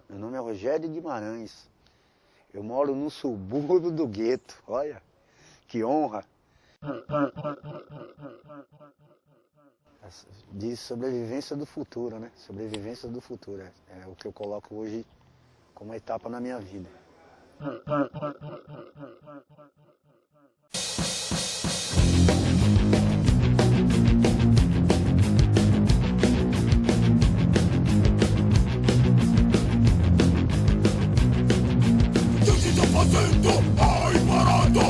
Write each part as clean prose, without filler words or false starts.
Meu nome é Rogério Guimarães. Eu moro no subúrbio do gueto. Olha, que honra. De sobrevivência do futuro, né? Sobrevivência do futuro. É o que eu coloco hoje como etapa na minha vida.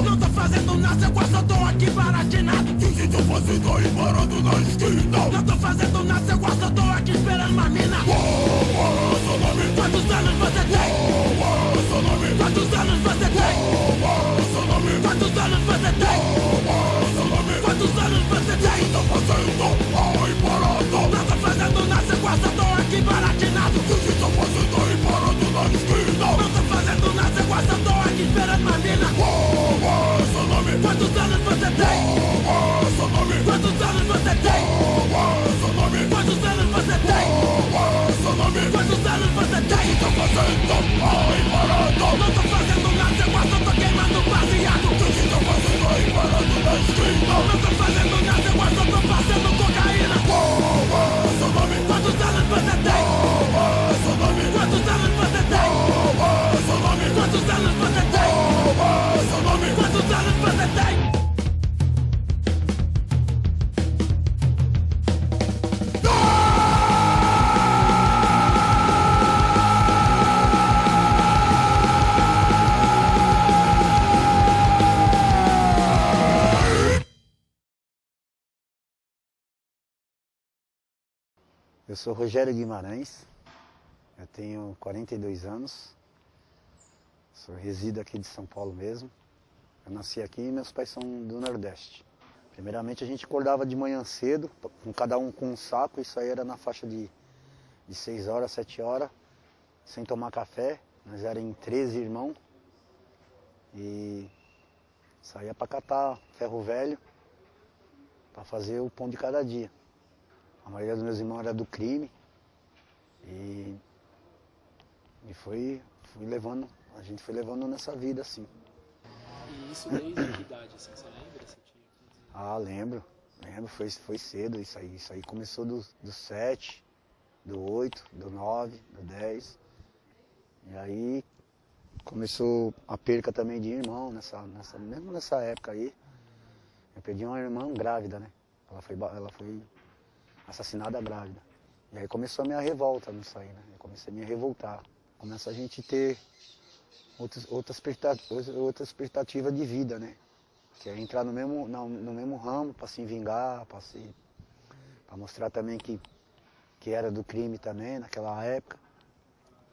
Não tô fazendo nada, eu quase tô aqui baratinado. O que tô fazendo aí parado na esquina? Não tô fazendo nada, eu quase tô aqui esperando uma mina. Quantos anos você tem? Quantos anos você tem? Quantos anos você tem? Quantos anos você tem? Tô fazendo aí parado. Não tô fazendo nada, eu quase tô aqui baratinado. O que tô fazendo aí parado na esquina? Não tô fazendo nada, eu quase tô aqui esperando uma mina. Quantos anos você tem? Quantos anos você tem? Quantos anos você tem? Quantos anos você tem? Tô fazendo aí parado. Não tô fazendo nada, eu quase tô queimando baseado. O que tô fazendo aí parado na esquina? Não tô fazendo nada, eu quase tô fazendo cocaína. Quantos anos você tem? Quantos anos você tem? Quantos anos você tem? Quantos anos você tem? Eu sou Rogério Guimarães, eu tenho 42 anos, resido aqui de São Paulo mesmo. Eu nasci aqui e meus pais são do Nordeste. Primeiramente a gente acordava de manhã cedo, com cada um com um saco, isso aí era na faixa de 6 horas, 7 horas, sem tomar café. Nós éramos em 13 irmãos e saía para catar ferro velho para fazer o pão de cada dia. A maioria dos meus irmãos era do crime e fui levando, a gente foi levando nessa vida assim. E isso desde que idade, assim, você lembra? Você tinha 15 anos? Ah, lembro, foi cedo isso aí. Isso aí começou do 7, do 8, do 9, do 10. E aí começou a perca também de irmão, mesmo nessa época aí. Eu perdi uma irmã grávida, né? Ela foi assassinada grávida. E aí começou a minha revolta nisso aí, né? Eu comecei a me revoltar. Começa a gente ter outra expectativa de vida, né? Que é entrar no mesmo ramo para se vingar, para mostrar também que era do crime também naquela época.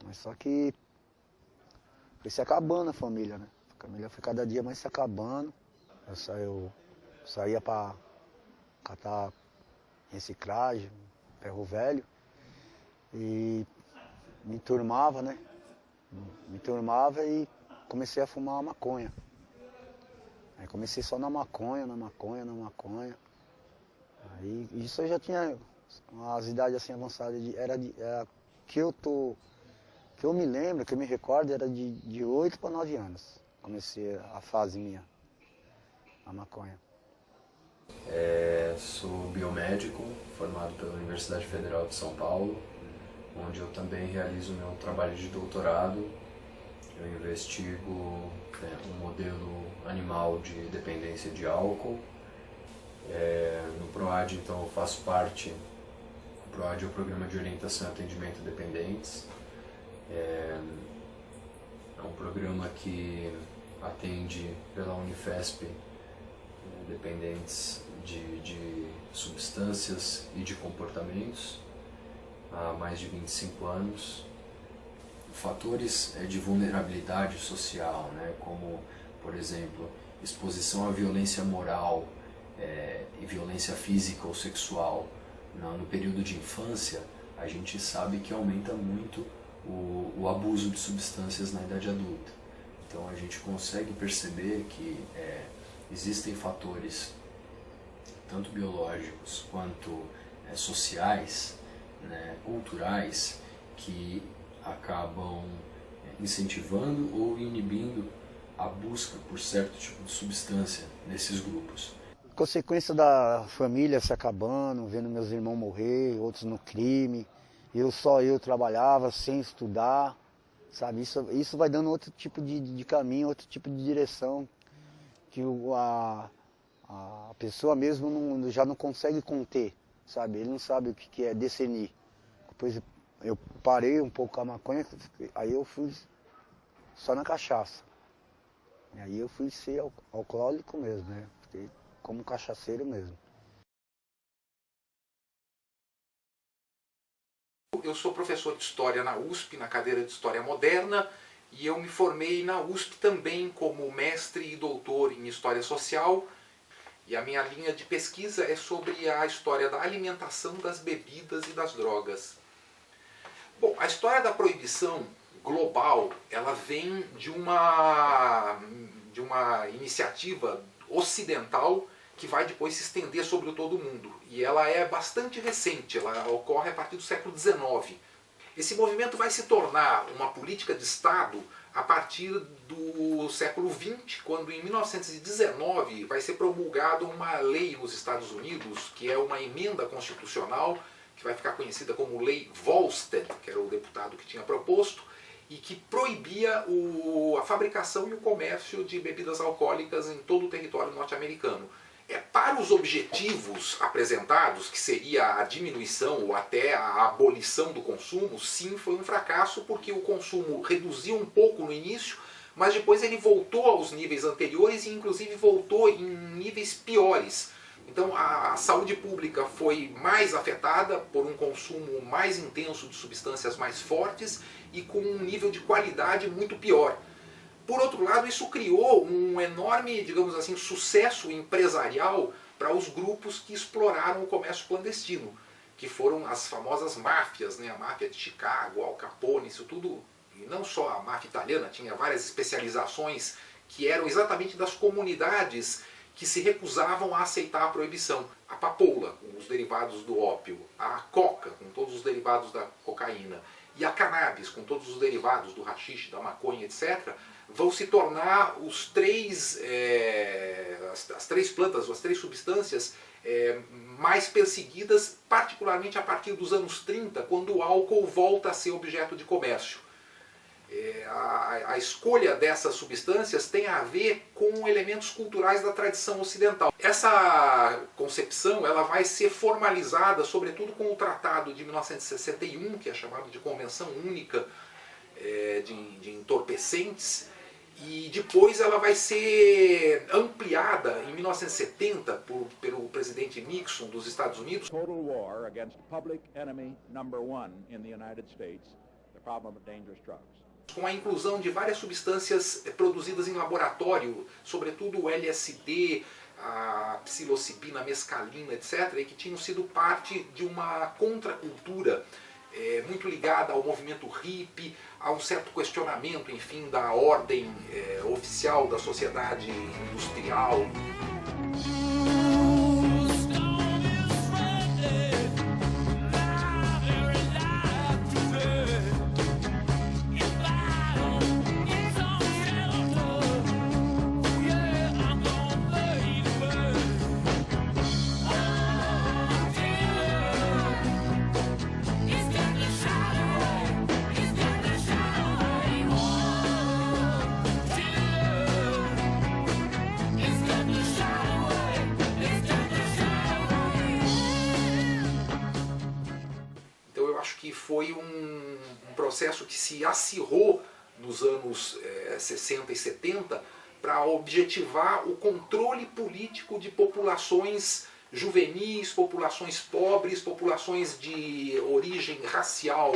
Mas só que foi se acabando a família, né? A família foi cada dia mais se acabando. Eu saía para catar reciclagem, ferro velho, e me turmava, né? Me turmava e comecei a fumar maconha. Aí comecei só na maconha. Aí isso eu já tinha umas idades assim avançadas, que eu me lembro, que eu me recordo, era de 8 para 9 anos. Comecei a fase minha, a maconha. Sou biomédico, formado pela Universidade Federal de São Paulo, onde eu também realizo meu trabalho de doutorado. Eu investigo um modelo animal de dependência de álcool. No PROAD, então, eu faço parte. O PROAD é o Programa de Orientação e Atendimento a Dependentes. É um programa que atende pela Unifesp dependentes de substâncias e de comportamentos há mais de 25 anos. Fatores de vulnerabilidade social, né, como, por exemplo, exposição à violência moral e violência física ou sexual no período de infância, a gente sabe que aumenta muito o abuso de substâncias na idade adulta. Então a gente consegue perceber que existem fatores tanto biológicos quanto sociais né, culturais que acabam incentivando ou inibindo a busca por certo tipo de substância nesses grupos. Consequência da família se acabando, vendo meus irmãos morrer, outros no crime, eu trabalhava sem estudar, sabe? Isso vai dando outro tipo de caminho, outro tipo de direção, que a pessoa mesmo já não consegue conter, sabe? Ele não sabe o que é discernir. Depois eu parei um pouco com a maconha, aí eu fui só na cachaça. E aí eu fui ser alcoólico mesmo, né? Fiquei como cachaceiro mesmo. Eu sou professor de História na USP, na cadeira de História Moderna, e eu me formei na USP também como mestre e doutor em História Social. E a minha linha de pesquisa é sobre a história da alimentação, das bebidas e das drogas. Bom, a história da proibição global, ela vem de uma iniciativa ocidental que vai depois se estender sobre todo o mundo. E ela é bastante recente, ela ocorre a partir do século XIX. Esse movimento vai se tornar uma política de Estado a partir do século XX, quando em 1919 vai ser promulgada uma lei nos Estados Unidos, que é uma emenda constitucional, que vai ficar conhecida como Lei Volstead, que era o deputado que tinha proposto, e que proibia a fabricação e o comércio de bebidas alcoólicas em todo o território norte-americano. Para os objetivos apresentados, que seria a diminuição ou até a abolição do consumo, sim, foi um fracasso, porque o consumo reduziu um pouco no início, mas depois ele voltou aos níveis anteriores e inclusive voltou em níveis piores. Então a saúde pública foi mais afetada por um consumo mais intenso de substâncias mais fortes e com um nível de qualidade muito pior. Por outro lado, isso criou um enorme, digamos assim, sucesso empresarial para os grupos que exploraram o comércio clandestino, que foram as famosas máfias, né? A máfia de Chicago, Al Capone, isso tudo, e não só a máfia italiana, tinha várias especializações que eram exatamente das comunidades que se recusavam a aceitar a proibição. A papoula, com os derivados do ópio, a coca, com todos os derivados da cocaína, e a cannabis, com todos os derivados do haxixe, da maconha, etc., vão se tornar as três plantas, as três substâncias mais perseguidas, particularmente a partir dos anos 30, quando o álcool volta a ser objeto de comércio. A escolha dessas substâncias tem a ver com elementos culturais da tradição ocidental. Essa concepção ela vai ser formalizada, sobretudo, com o Tratado de 1961, que é chamado de Convenção Única de Entorpecentes, e depois ela vai ser ampliada em 1970 pelo presidente Nixon dos Estados Unidos. Total war against public enemy number one in the United States, the problem of dangerous drugs. Com a inclusão de várias substâncias produzidas em laboratório, sobretudo o LSD, a psilocibina, a mescalina, etc., e que tinham sido parte de uma contracultura muito ligada ao movimento hippie, a um certo questionamento, enfim, da ordem oficial da sociedade industrial. Foi um processo que se acirrou nos anos 60 e 70 para objetivar o controle político de populações juvenis, populações pobres, populações de origem racial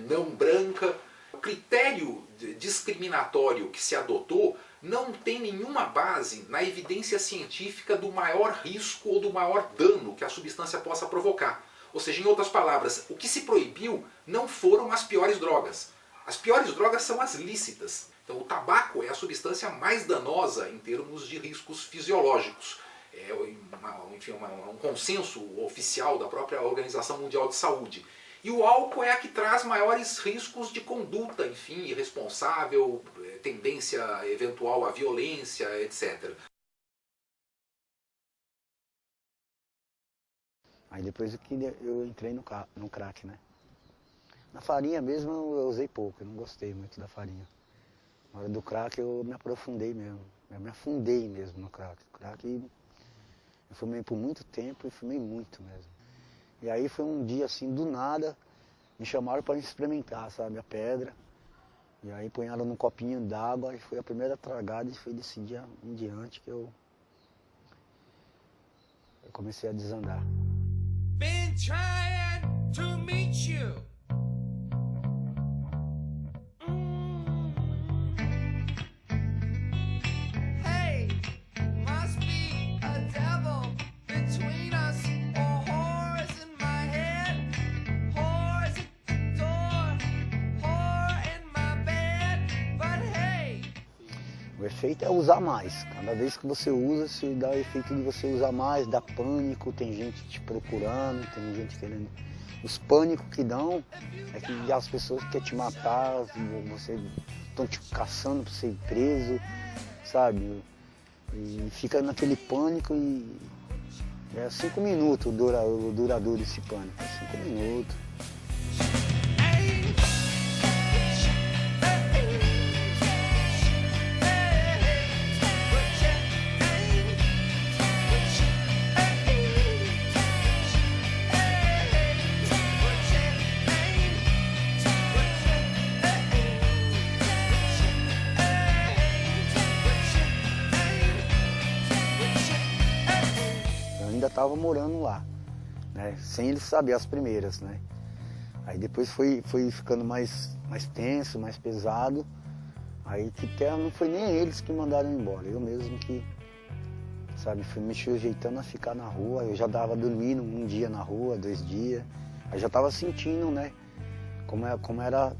não branca. O critério discriminatório que se adotou não tem nenhuma base na evidência científica do maior risco ou do maior dano que a substância possa provocar. Ou seja, em outras palavras, o que se proibiu não foram as piores drogas. As piores drogas são as lícitas. Então o tabaco é a substância mais danosa em termos de riscos fisiológicos. um consenso oficial da própria Organização Mundial de Saúde. E o álcool é a que traz maiores riscos de conduta, enfim, irresponsável, tendência eventual à violência, etc. Aí depois que eu entrei no crack, né? Na farinha mesmo eu usei pouco, eu não gostei muito da farinha. Na hora do crack eu me aprofundei mesmo, eu me afundei mesmo no crack. O crack eu fumei por muito tempo e fumei muito mesmo. E aí foi um dia assim, do nada, me chamaram para experimentar, sabe, a pedra. E aí punharam num copinho d'água e foi a primeira tragada e foi desse dia em diante que eu comecei a desandar. Been trying to meet you. Hey, must be a devil between us, or whores in my head, whores at the door, whore in my bed, but hey. O efeito é usar mais. Cada vez que você usa, se dá o efeito de você usar mais, dá pânico, tem gente te procurando, tem gente querendo. Os pânicos que dão é que as pessoas querem te matar, você estão te caçando para ser preso, sabe? E fica naquele pânico e é 5 minutos o duradouro esse pânico, 5 minutos. Estava morando lá, né? Sem eles saber as primeiras, né? Aí depois foi ficando mais tenso, mais pesado. Aí que até não foi nem eles que mandaram embora, eu mesmo que, sabe, fui me sujeitando a ficar na rua. Eu já dava dormindo um dia na rua, 2 dias. Aí já estava sentindo, né? Como era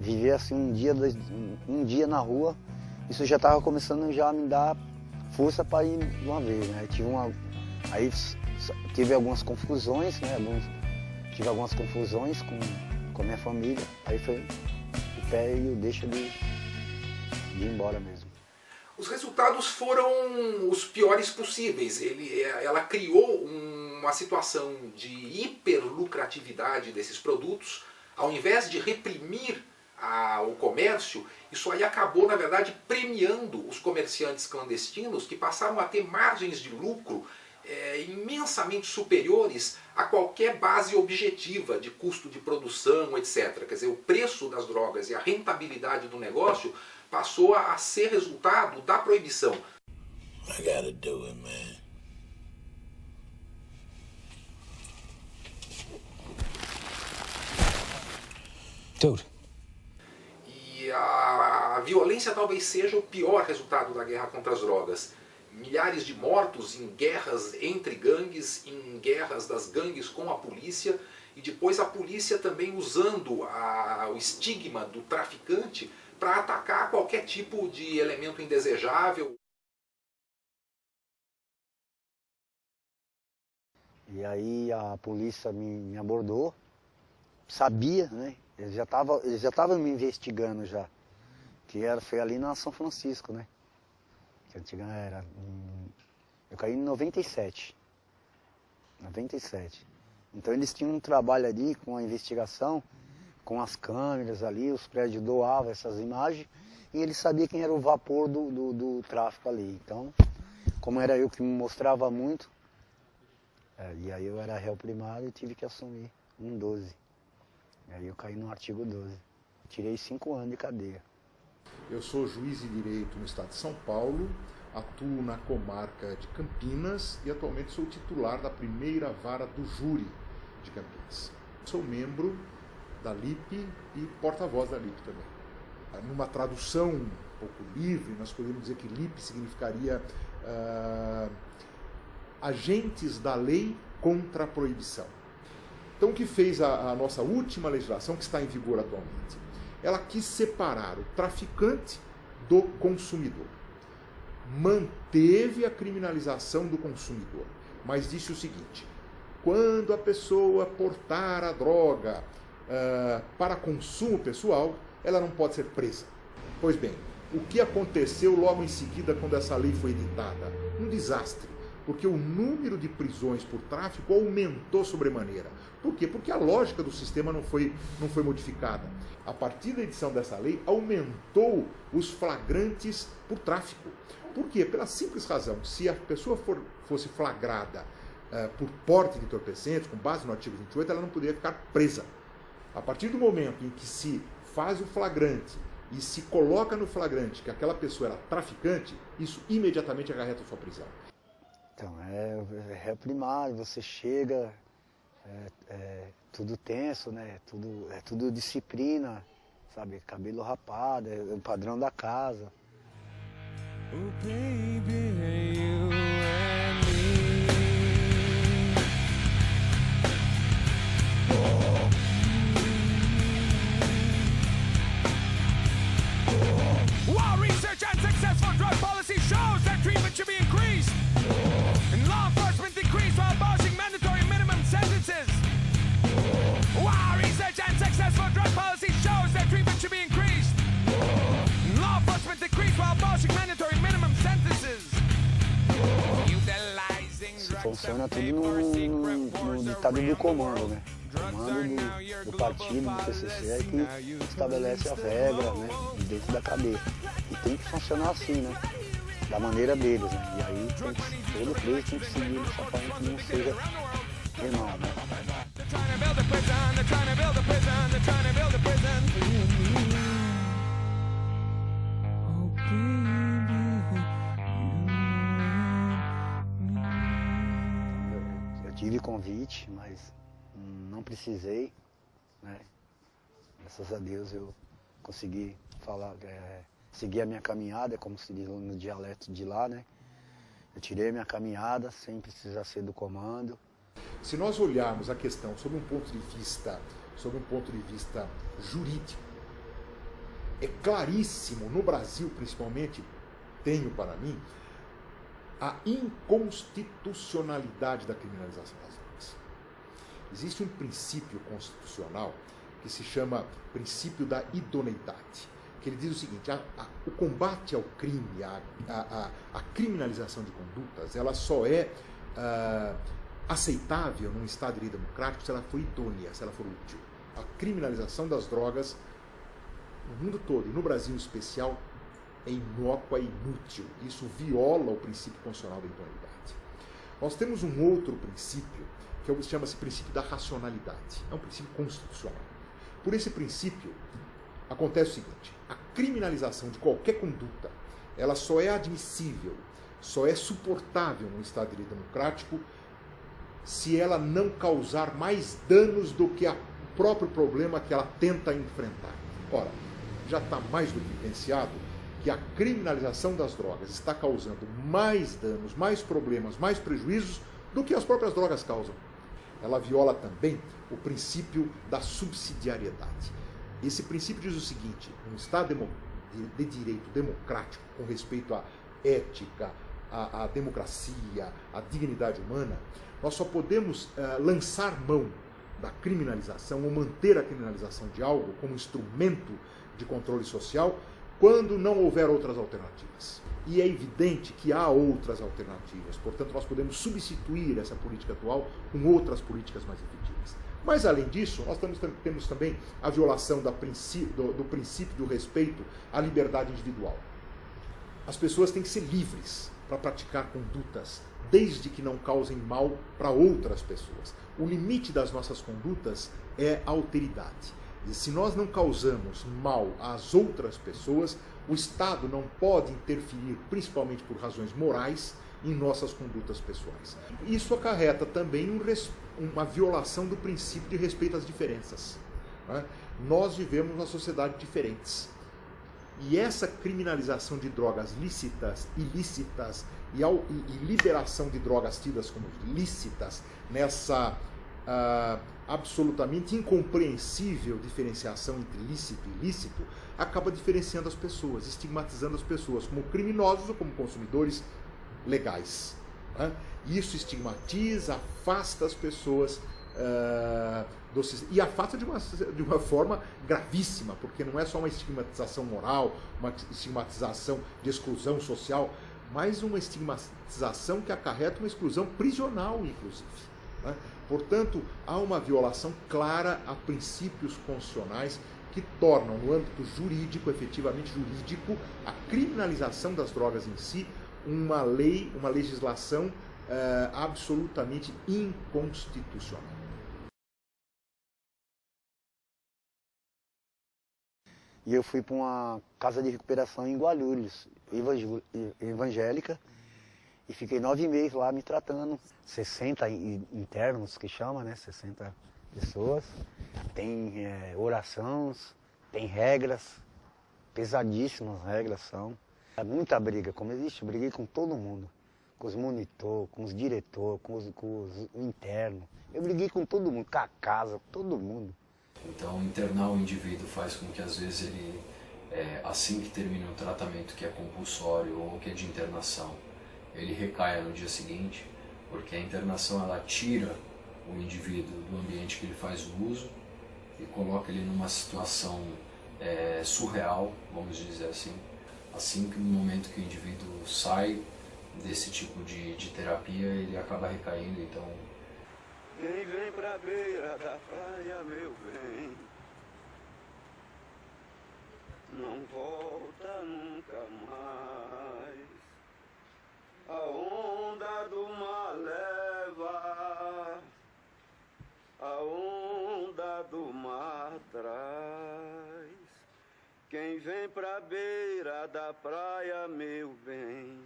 viver assim um dia na rua. Isso já estava começando já a me dar força para ir de uma vez, né? Aí tive algumas confusões, né? Tive algumas confusões com a minha família. Aí foi o pé e o deixa de ir embora mesmo. Os resultados foram os piores possíveis. Ela criou uma situação de hiperlucratividade desses produtos. Ao invés de reprimir o comércio, isso aí acabou, na verdade, premiando os comerciantes clandestinos, que passaram a ter margens de lucro imensamente superiores a qualquer base objetiva de custo de produção, etc. Quer dizer, o preço das drogas e a rentabilidade do negócio passou a ser resultado da proibição. I gotta do it, man. Dude. E a violência talvez seja o pior resultado da guerra contra as drogas. Milhares de mortos em guerras entre gangues, em guerras das gangues com a polícia, e depois a polícia também usando o estigma do traficante para atacar qualquer tipo de elemento indesejável. E aí a polícia me abordou, sabia, né? Eles já estavam me investigando já, foi ali na São Francisco, né? Que antiga era. Eu caí em 97. Então eles tinham um trabalho ali com a investigação, com as câmeras ali, os prédios doavam essas imagens, e eles sabiam quem era o vapor do tráfico ali. Então, como era eu que me mostrava muito, e aí eu era réu primário e tive que assumir 12. E aí eu caí no artigo 12. Tirei 5 anos de cadeia. Eu sou juiz de direito no estado de São Paulo, atuo na comarca de Campinas e atualmente sou titular da primeira vara do júri de Campinas. Sou membro da LIP e porta-voz da LIP também. Numa tradução um pouco livre, nós podemos dizer que LIP significaria agentes da lei contra a proibição. Então o que fez a nossa última legislação, que está em vigor atualmente? Ela quis separar o traficante do consumidor. manteve a criminalização do consumidor, mas disse o seguinte: quando a pessoa portar a droga para consumo pessoal, ela não pode ser presa. Pois bem, o que aconteceu logo em seguida quando essa lei foi editada? Um desastre, porque o número de prisões por tráfico aumentou sobremaneira. Por quê? Porque a lógica do sistema não foi modificada. A partir da edição dessa lei, aumentou os flagrantes por tráfico. Por quê? Pela simples razão, se a pessoa fosse flagrada por porte de entorpecentes, com base no artigo 28, ela não poderia ficar presa. A partir do momento em que se faz o flagrante e se coloca no flagrante que aquela pessoa era traficante, isso imediatamente acarreta a sua prisão. Então, é réu primário, você chega, tudo tenso, né? Tudo disciplina, sabe? Cabelo rapado, é o padrão da casa. Oh, baby, you and me. While research and successful drug policy shows that treatment should be increased, and law enforcement decreased while abolishing mandatory minimum sentences. While research and successful drug policy shows that treatment should be increased, and law enforcement decreased while abolishing mandatory minimum sentences. Isso funciona tudo no ditado do comando, né? O comando do partido, do PCC, é que estabelece as regras, né? Dentro da cadeia. E tem que funcionar assim, né? Da maneira deles, né? E aí todo preso tem que seguir essa forma que não seja penal, né? Eu tive convite, mas não precisei, né? Graças a Deus eu consegui seguir a minha caminhada, como se diz no dialeto de lá, né? Eu tirei a minha caminhada sem precisar ser do comando. Se nós olharmos a questão sob um ponto de vista jurídico, é claríssimo, no Brasil principalmente, tenho para mim, a inconstitucionalidade da criminalização das drogas. Existe um princípio constitucional que se chama princípio da idoneidade, que ele diz o seguinte: o combate ao crime, a criminalização de condutas, ela só é aceitável num Estado de direito democrático se ela for idônea, se ela for útil. A criminalização das drogas, no mundo todo, e no Brasil em especial, é inócua e inútil. Isso viola o princípio constitucional da idoneidade. Nós temos um outro princípio, que chama-se princípio da racionalidade. É um princípio constitucional. Por esse princípio, acontece o seguinte: a criminalização de qualquer conduta, ela só é admissível, só é suportável num Estado de direito democrático se ela não causar mais danos do que o próprio problema que ela tenta enfrentar. Ora, já está mais do que evidenciado que a criminalização das drogas está causando mais danos, mais problemas, mais prejuízos do que as próprias drogas causam. Ela viola também o princípio da subsidiariedade. Esse princípio diz o seguinte: um Estado de direito democrático, com respeito à ética, à democracia, à dignidade humana, nós só podemos lançar mão da criminalização ou manter a criminalização de algo como instrumento de controle social quando não houver outras alternativas. E é evidente que há outras alternativas, portanto nós podemos substituir essa política atual com outras políticas mais efetivas. Mas além disso, nós temos também a violação do princípio do respeito à liberdade individual. As pessoas têm que ser livres para praticar condutas, desde que não causem mal para outras pessoas. O limite das nossas condutas é a alteridade. E se nós não causamos mal às outras pessoas, o Estado não pode interferir, principalmente por razões morais, em nossas condutas pessoais. Isso acarreta também uma violação do princípio de respeito às diferenças. Né? Nós vivemos numa sociedade diferentes. E essa criminalização de drogas lícitas, ilícitas e liberação de drogas tidas como lícitas nessa absolutamente incompreensível diferenciação entre lícito e ilícito, acaba diferenciando as pessoas, estigmatizando as pessoas como criminosos ou como consumidores legais. Né? Isso estigmatiza, afasta as pessoas e afasta de uma forma gravíssima, porque não é só uma estigmatização moral, uma estigmatização de exclusão social, mas uma estigmatização que acarreta uma exclusão prisional, inclusive. Né? Portanto, há uma violação clara a princípios constitucionais que tornam, no âmbito jurídico, efetivamente jurídico, a criminalização das drogas em si uma lei, uma legislação absolutamente inconstitucional. E eu fui para uma casa de recuperação em Guarulhos, evangélica, e fiquei 9 meses lá me tratando. 60 internos, que chama, né? 60 pessoas. Tem orações, tem regras, pesadíssimas regras são. É muita briga, como existe, eu briguei com todo mundo. Com os monitores, com os diretores, com os internos. Eu briguei com todo mundo, com a casa, todo mundo. Então, internar o indivíduo faz com que, às vezes, ele, assim que termina o tratamento que é compulsório ou que é de internação, ele recaia no dia seguinte, porque a internação ela tira o indivíduo do ambiente que ele faz o uso e coloca ele numa situação surreal, vamos dizer assim. Assim que no momento que o indivíduo sai desse tipo de terapia, ele acaba recaindo, então... Quem vem pra beira da praia, meu bem, não volta nunca mais. A onda do mar leva, a onda do mar traz. Quem vem pra beira da praia, meu bem,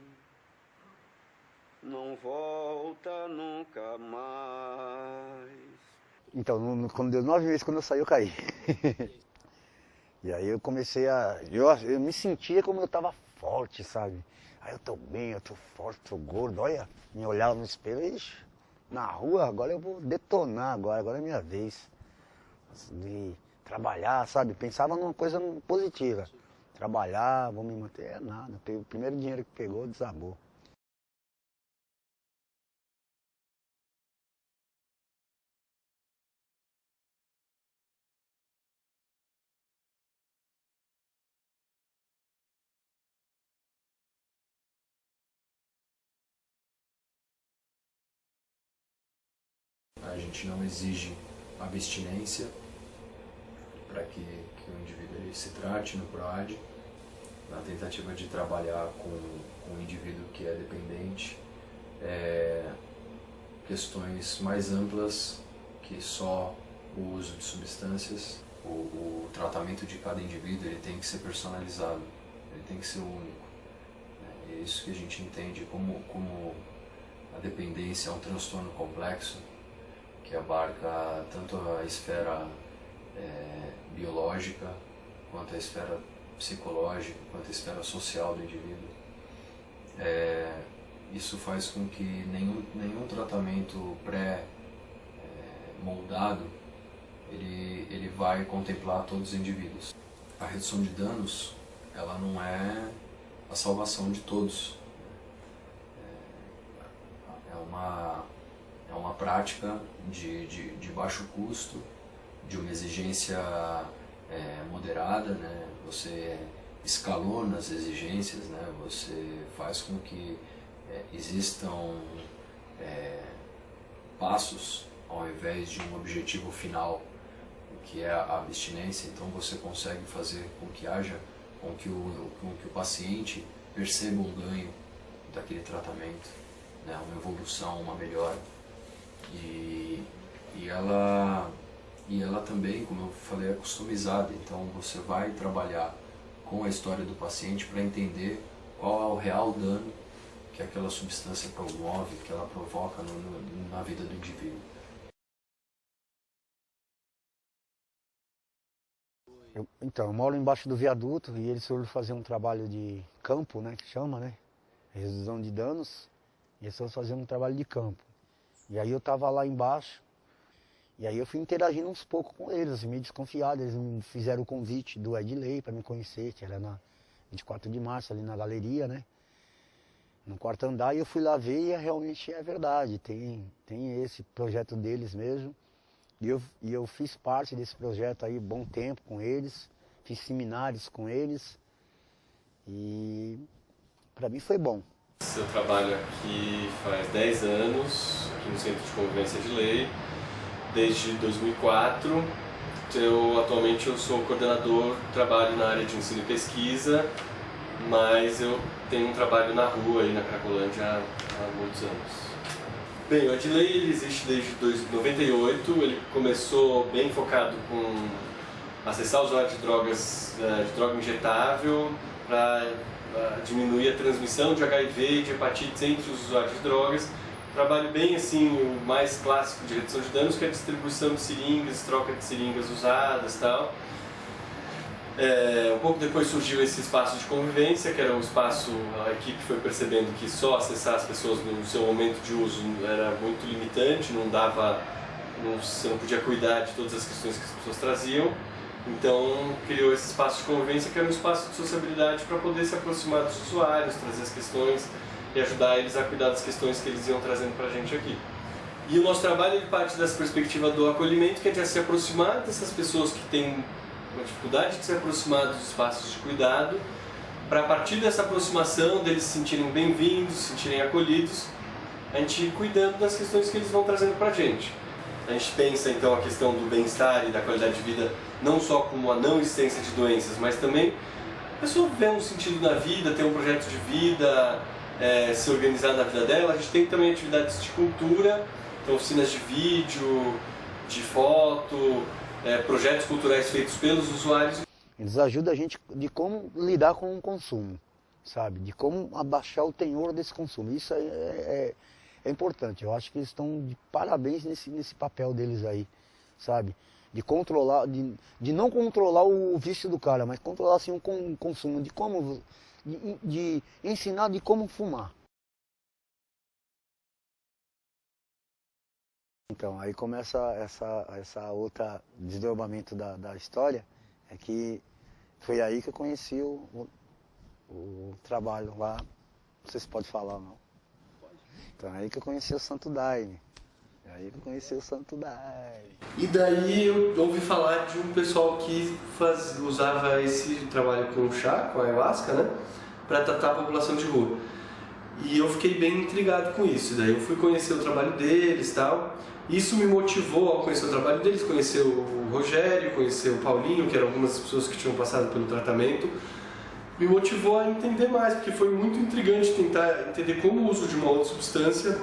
não volta nunca mais. Então, quando deu 9 meses, quando eu saí, eu caí. E aí eu comecei a... Eu me sentia como eu estava forte, sabe? Aí eu tô bem, eu tô forte, tô gordo. Olha, me olhava no espelho, ixi, na rua, agora eu vou detonar, agora é minha vez. De trabalhar, sabe? Pensava numa coisa positiva. Trabalhar, vou me manter, nada. O primeiro dinheiro que pegou, desabou. A gente não exige abstinência para que o indivíduo ele se trate no PROAD, na tentativa de trabalhar com um indivíduo que é dependente, questões mais amplas que só o uso de substâncias. O tratamento de cada indivíduo ele tem que ser personalizado, ele tem que ser único. É isso que a gente entende como a dependência é um transtorno complexo, que abarca tanto a esfera biológica, quanto a esfera psicológica, quanto a esfera social do indivíduo. Isso faz com que nenhum tratamento pré-moldado ele vai contemplar todos os indivíduos. A redução de danos ela não é a salvação de todos. É uma prática de baixo custo, de uma exigência moderada, né? Você escalona as exigências, né? Você faz com que existam passos ao invés de um objetivo final, que é a abstinência. Então você consegue fazer com que haja, com que o paciente perceba um ganho daquele tratamento, né? Uma evolução, uma melhora. E ela também, como eu falei, é customizada. Então você vai trabalhar com a história do paciente para entender qual é o real dano que aquela substância promove, que ela provoca na vida do indivíduo. Eu moro embaixo do viaduto e eles foram fazer um trabalho de campo, né, que chama, né? Redução de danos. E eles foram fazer um trabalho de campo. E aí eu estava lá embaixo E aí eu fui interagindo uns pouco com eles, assim, meio desconfiado. Eles me fizeram o convite do Edley para me conhecer, que era na 24 de março, ali na galeria, né? No quarto andar, e eu fui lá ver e realmente é verdade. Tem esse projeto deles mesmo. E eu fiz parte desse projeto aí bom tempo com eles, fiz seminários com eles. E para mim foi bom. Eu trabalho aqui faz 10 anos, aqui no Centro de Convivência de Lei, desde 2004. Atualmente eu sou coordenador, trabalho na área de ensino e pesquisa, mas eu tenho um trabalho na rua aí na Cracolândia há muitos anos. Bem, o Edley ele existe desde 98, ele começou bem focado com acessar o usuário de drogas, de droga injetável, para diminuir a transmissão de HIV e de hepatites entre os usuários de drogas. Trabalho bem assim, o mais clássico de redução de danos, que é a distribuição de seringas, troca de seringas usadas e tal. Um pouco depois surgiu esse espaço de convivência, que era um espaço, a equipe foi percebendo que só acessar as pessoas no seu momento de uso era muito limitante, você não podia cuidar de todas as questões que as pessoas traziam. Então criou esse espaço de convivência, que era um espaço de sociabilidade para poder se aproximar dos usuários, trazer as questões e ajudar eles a cuidar das questões que eles iam trazendo para a gente aqui. E o nosso trabalho ele parte dessa perspectiva do acolhimento, que é de se aproximar dessas pessoas que têm uma dificuldade de se aproximar dos espaços de cuidado, para a partir dessa aproximação, deles se sentirem bem-vindos, se sentirem acolhidos, a gente ir cuidando das questões que eles vão trazendo para a gente. A gente pensa então a questão do bem-estar e da qualidade de vida não só como a não existência de doenças, mas também a pessoa ver um sentido na vida, ter um projeto de vida, se organizar na vida dela. A gente tem também atividades de cultura, então oficinas de vídeo, de foto, projetos culturais feitos pelos usuários. Eles ajudam a gente de como lidar com o consumo, sabe? De como abaixar o tenor desse consumo. Isso é importante. Eu acho que eles estão de parabéns nesse papel deles aí, sabe? De controlar, de não controlar o vício do cara, mas controlar assim o consumo, de ensinar de como fumar. Então, aí começa essa outra desdobramento da história, é que foi aí que eu conheci o trabalho lá, não sei se pode falar ou não. Então, aí que eu conheci o Santo Daime. Aí que eu conheci o Santo Daime. E daí eu ouvi falar de um pessoal que usava esse trabalho com chá, com ayahuasca, né, para tratar a população de rua. E eu fiquei bem intrigado com isso. Daí eu fui conhecer o trabalho deles e tal. Isso me motivou a conhecer o trabalho deles, conhecer o Rogério, conhecer o Paulinho, que eram algumas pessoas que tinham passado pelo tratamento. Me motivou a entender mais, porque foi muito intrigante tentar entender como o uso de uma outra substância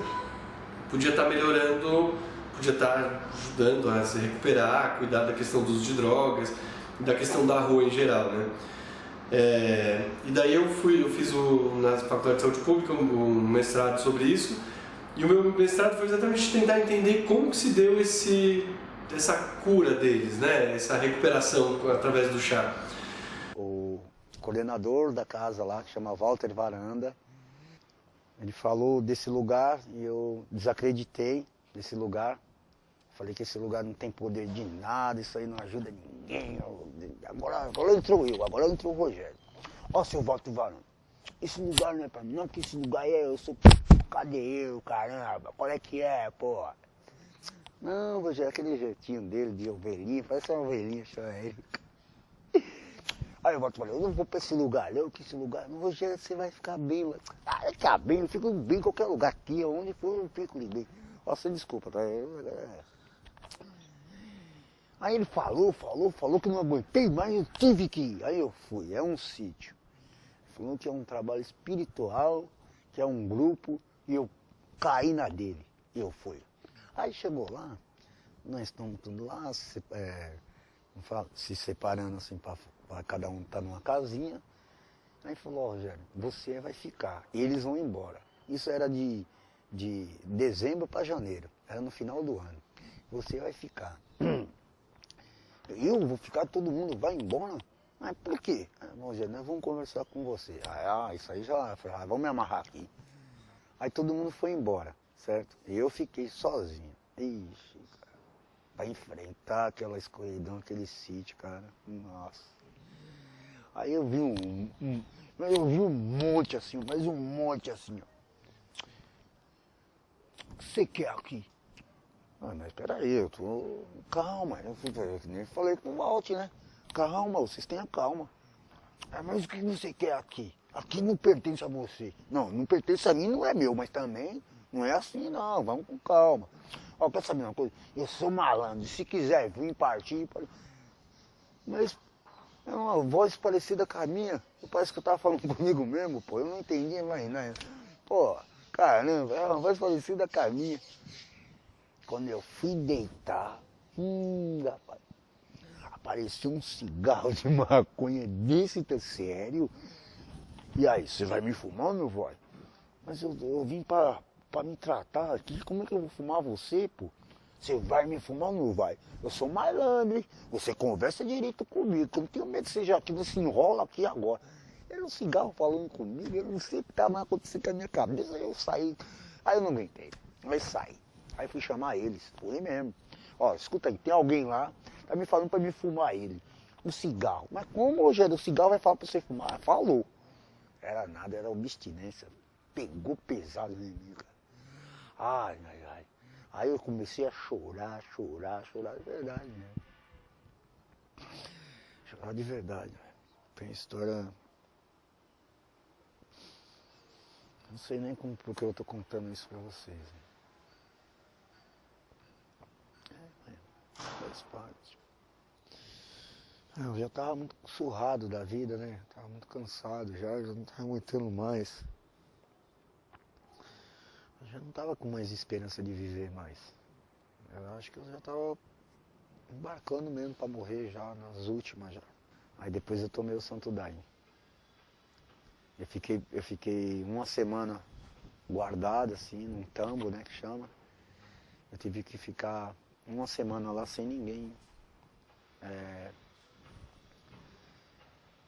podia estar melhorando, podia estar ajudando a se recuperar, a cuidar da questão do uso de drogas, da questão da rua em geral, né? E daí eu fiz na Faculdade de Saúde Pública um mestrado sobre isso, e o meu mestrado foi exatamente tentar entender como que se deu essa cura deles, né? Essa recuperação através do chá. O coordenador da casa lá, que chama Walter Varanda, ele falou desse lugar e eu desacreditei desse lugar. Falei que esse lugar não tem poder de nada, isso aí não ajuda ninguém. Agora entrou o Rogério. Ó, seu Walter Varanda, esse lugar não é pra mim, não, que esse lugar eu sou cadeiro, caramba, qual é que é, pô? Não, Rogério, aquele jeitinho dele de ovelhinha, parece uma ovelhinha, chama ele. Aí o Walter falou, eu não vou pra esse lugar, não, que esse lugar, não, Rogério, você vai ficar bem lá. Ah, ficar bem, eu fico bem em qualquer lugar aqui, onde for eu fico bem. Ó, você desculpa, tá? Aí ele falou que não aguentei mais, eu tive que ir. Aí eu fui, é um sítio. Falou que é um trabalho espiritual, que é um grupo, e eu caí na dele, e eu fui. Aí chegou lá, nós estamos tudo lá, se separando assim, para cada um estar numa casinha. Aí falou, Rogério, você vai ficar, e eles vão embora. Isso era de dezembro para janeiro, era no final do ano. Você vai ficar. Eu vou ficar, todo mundo vai embora? Mas por quê? Rogério, nós vamos conversar com você. Isso aí já, vamos me amarrar aqui. Aí todo mundo foi embora, certo? E eu fiquei sozinho. Ixi, cara. pra enfrentar aquela escuridão, aquele sítio, cara. Nossa. Aí eu vi um monte assim, mas um monte assim, ó. O que você quer aqui? Ah, mas peraí, eu tô... Calma, eu nem falei com o Walt, né? Calma, vocês tenham calma. Ah, mas o que você quer aqui? Aqui não pertence a você. Não pertence a mim, não é meu, mas também não é assim não, vamos com calma. Ó, quer saber uma coisa? Eu sou malandro, se quiser vir partir... Mas é uma voz parecida com a minha, parece que eu tava falando comigo mesmo, pô, eu não entendi mais nada. Pô, caramba, é uma voz parecida com a minha. Quando eu fui deitar, rapaz, apareceu um cigarro de maconha desse, tá sério? E aí, você vai me fumar ou não vai? Mas eu vim pra me tratar aqui, como é que eu vou fumar você, pô? Você vai me fumar ou não vai? Eu sou malandro, hein? Você conversa direito comigo, que eu não tenho medo de você já aqui, você enrola aqui agora. Era um cigarro falando comigo, eu não sei o que estava acontecendo com a minha cabeça, eu saí. Aí eu não aguentei, aí saí. Aí fui chamar eles, fui mesmo. Ó, escuta aí, tem alguém lá, tá me falando pra me fumar ele. Um cigarro. Mas como, Rogério, o cigarro vai falar pra você fumar? Falou. Era nada, era abstinência. Pegou pesado em mim, cara. Ai. Aí eu comecei a chorar, de verdade, né? Chorar de verdade, né? Tem história... Não sei nem por que eu tô contando isso pra vocês. Né? Faz parte. Eu já tava muito surrado da vida, né? Tava muito cansado já não tava aguentando mais. Eu já não tava com mais esperança de viver mais. Eu acho que eu já tava embarcando mesmo pra morrer já, nas últimas já. Aí depois eu tomei o Santo Daime. Eu fiquei uma semana guardado assim, num tambo, né, que chama. Eu tive que ficar uma semana lá sem ninguém.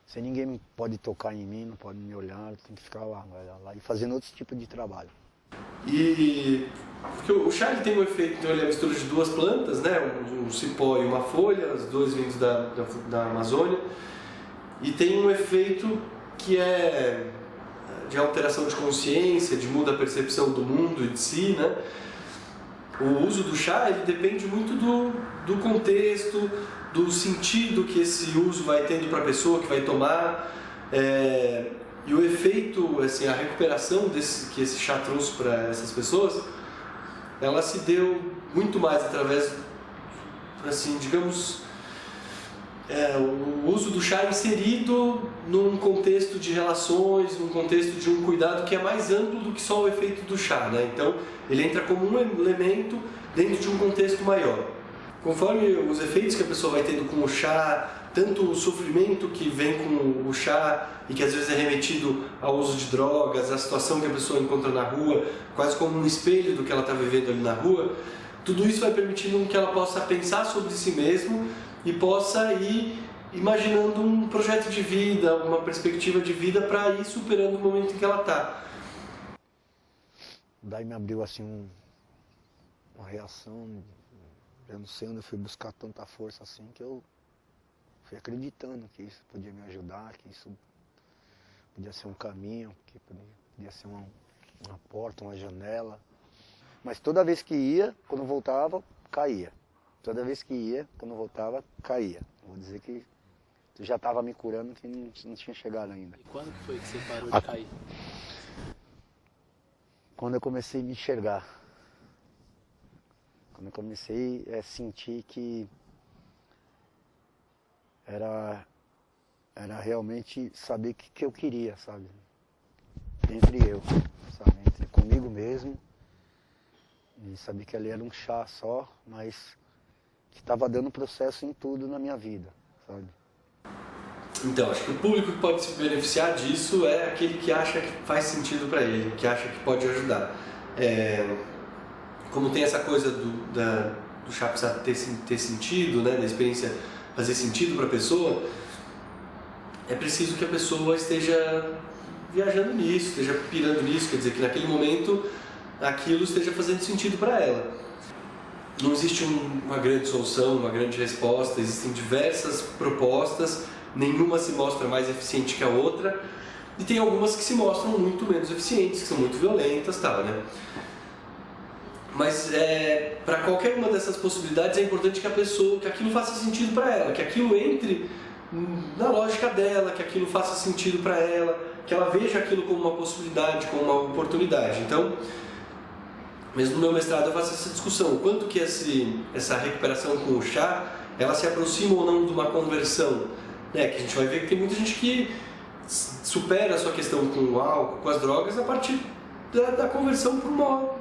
Sem ninguém pode tocar em mim, não pode me olhar, eu tenho que ficar lá e fazendo outros tipos de trabalho. E porque o chá ele tem um efeito, então ele é a mistura de duas plantas, né? Um cipó e uma folha, as duas vindos da Amazônia, e tem um efeito que é de alteração de consciência, de muda a percepção do mundo e de si, né? O uso do chá ele depende muito do contexto, do sentido que esse uso vai tendo para a pessoa que vai tomar. E o efeito, assim, a recuperação que esse chá trouxe para essas pessoas, ela se deu muito mais através, assim, digamos, o uso do chá inserido num contexto de relações, num contexto de um cuidado que é mais amplo do que só o efeito do chá, né? Então, ele entra como um elemento dentro de um contexto maior. Conforme os efeitos que a pessoa vai tendo com o chá, tanto o sofrimento que vem com o chá e que às vezes é remetido ao uso de drogas, a situação que a pessoa encontra na rua, quase como um espelho do que ela está vivendo ali na rua, tudo isso vai permitindo que ela possa pensar sobre si mesma e possa ir imaginando um projeto de vida, uma perspectiva de vida para ir superando o momento em que ela está. Daí me abriu assim uma reação, eu não sei onde eu fui buscar tanta força assim, que eu fui acreditando que isso podia me ajudar, que isso podia ser um caminho, que podia ser uma porta, uma janela. Mas toda vez que ia, quando voltava, caía. Toda vez que ia, quando voltava, caía. Vou dizer que já estava me curando, que não tinha chegado ainda. E quando que foi que você parou de cair? Quando eu comecei a me enxergar. Quando eu comecei a sentir que era realmente saber o que eu queria, sabe? Entre eu, sabe? Entre comigo mesmo. E saber que ali era um chá só, mas que estava dando processo em tudo na minha vida, sabe? Então, acho que o público que pode se beneficiar disso é aquele que acha que faz sentido para ele, que acha que pode ajudar. Como tem essa coisa do chá precisar ter sentido, né, da experiência fazer sentido para a pessoa, é preciso que a pessoa esteja viajando nisso, esteja pirando nisso, quer dizer, que naquele momento aquilo esteja fazendo sentido para ela. não existe uma grande solução, uma grande resposta, existem diversas propostas, nenhuma se mostra mais eficiente que a outra, e tem algumas que se mostram muito menos eficientes, que são muito violentas, tal, né? Mas para qualquer uma dessas possibilidades é importante que aquilo faça sentido para ela, que aquilo entre na lógica dela, que aquilo faça sentido para ela, que ela veja aquilo como uma possibilidade, como uma oportunidade. Então, mesmo no meu mestrado eu faço essa discussão, o quanto que essa recuperação com o chá, ela se aproxima ou não de uma conversão, né? Que a gente vai ver que tem muita gente que supera a sua questão com o álcool, com as drogas, a partir da conversão para uma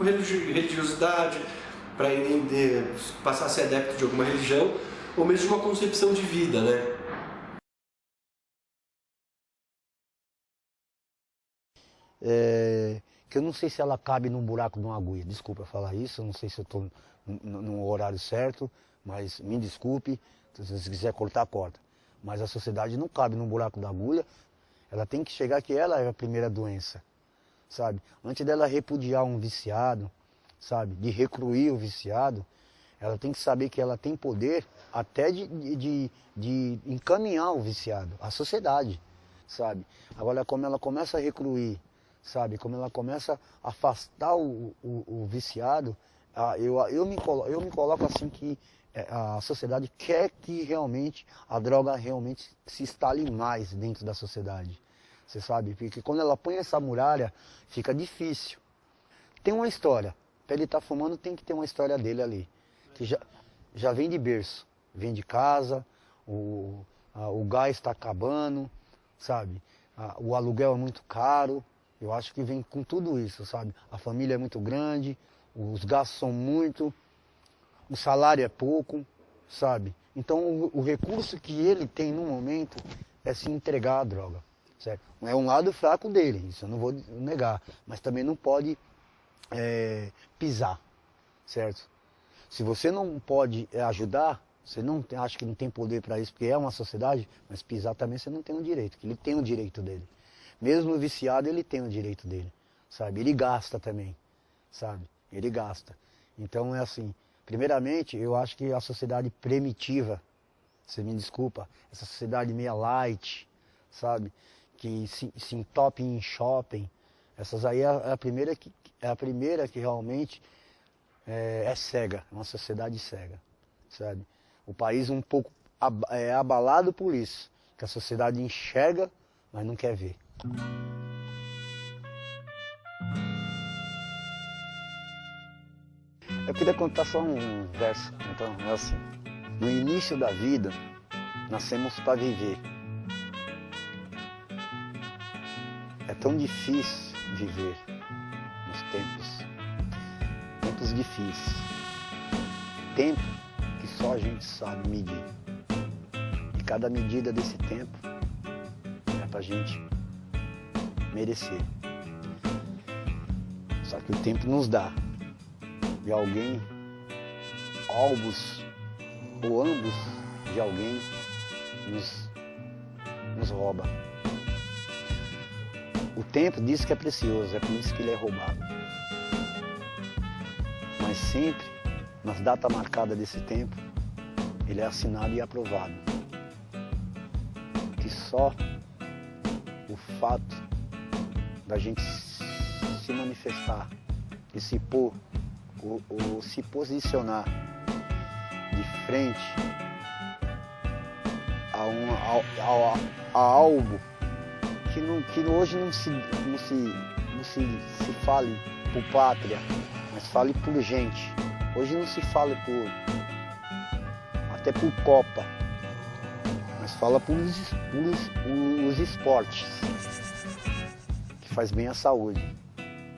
religiosidade, para passar a ser adepto de alguma religião, ou mesmo uma concepção de vida, né? Que eu não sei se ela cabe num buraco de uma agulha. Desculpa falar isso, eu não sei se eu estou no horário certo, mas me desculpe, se você quiser cortar, corta. Mas a sociedade não cabe num buraco da agulha, ela tem que chegar que ela é a primeira doença, sabe? Antes dela repudiar um viciado, sabe? De recruir o viciado, ela tem que saber que ela tem poder até de encaminhar o viciado, a sociedade, sabe? Agora, como ela começa a recruir, sabe? Como ela começa a afastar o viciado, eu me coloco assim que a sociedade quer que realmente a droga realmente se instale mais dentro da sociedade. Você sabe? Porque quando ela põe essa muralha, fica difícil. Tem uma história. Para ele estar fumando, tem que ter uma história dele ali. Que já vem de berço. Vem de casa, o gás está acabando, sabe? O aluguel é muito caro. Eu acho que vem com tudo isso, sabe? A família é muito grande, os gastos são muito, o salário é pouco, sabe? Então o recurso que ele tem no momento é se entregar à droga, certo? É um lado fraco dele, isso eu não vou negar, mas também não pode pisar, certo? Se você não pode ajudar, você não acha que não tem poder para isso, porque é uma sociedade, mas pisar também você não tem o direito, que ele tem o direito dele. Mesmo viciado, ele tem o direito dele, sabe? Ele gasta também, sabe? Ele gasta. Então é assim, primeiramente, eu acho que a sociedade primitiva, você me desculpa, essa sociedade meia light, sabe? Que se entope em shopping, essas aí é a primeira que realmente é cega, é uma sociedade cega, sabe? O país um pouco abalado por isso, que a sociedade enxerga, mas não quer ver. Eu queria contar só um verso, então é assim. No início da vida, nascemos para viver. É tão difícil viver nos tempos difíceis. Tempo que só a gente sabe medir. E cada medida desse tempo é pra gente merecer. Só que o tempo nos dá. E alguém, ou ambos de alguém, nos rouba. O tempo diz que é precioso, é por isso que ele é roubado. Mas sempre, nas datas marcadas desse tempo, ele é assinado e aprovado. Que só o fato da gente se manifestar e se pôr, ou se posicionar de frente a algo que hoje não se fale por pátria, mas fale por gente. Hoje não se fala até por Copa, mas fala por os esportes, que faz bem à saúde.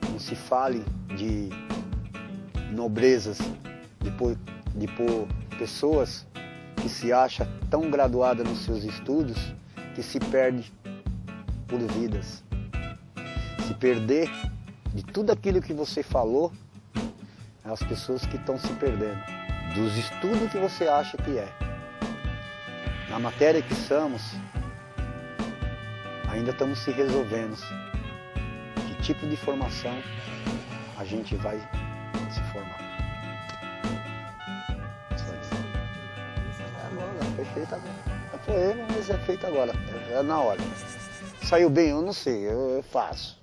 Não se fale de nobrezas, de pôr pessoas que se acham tão graduadas nos seus estudos que se perde por vidas. Se perder de tudo aquilo que você falou, é as pessoas que estão se perdendo dos estudos que você acha que é. Na matéria que somos, ainda estamos se resolvendo. Que tipo de formação a gente vai se formar. feito agora. É poema, mas é feito agora, é na hora. Saiu bem, eu não sei, eu faço.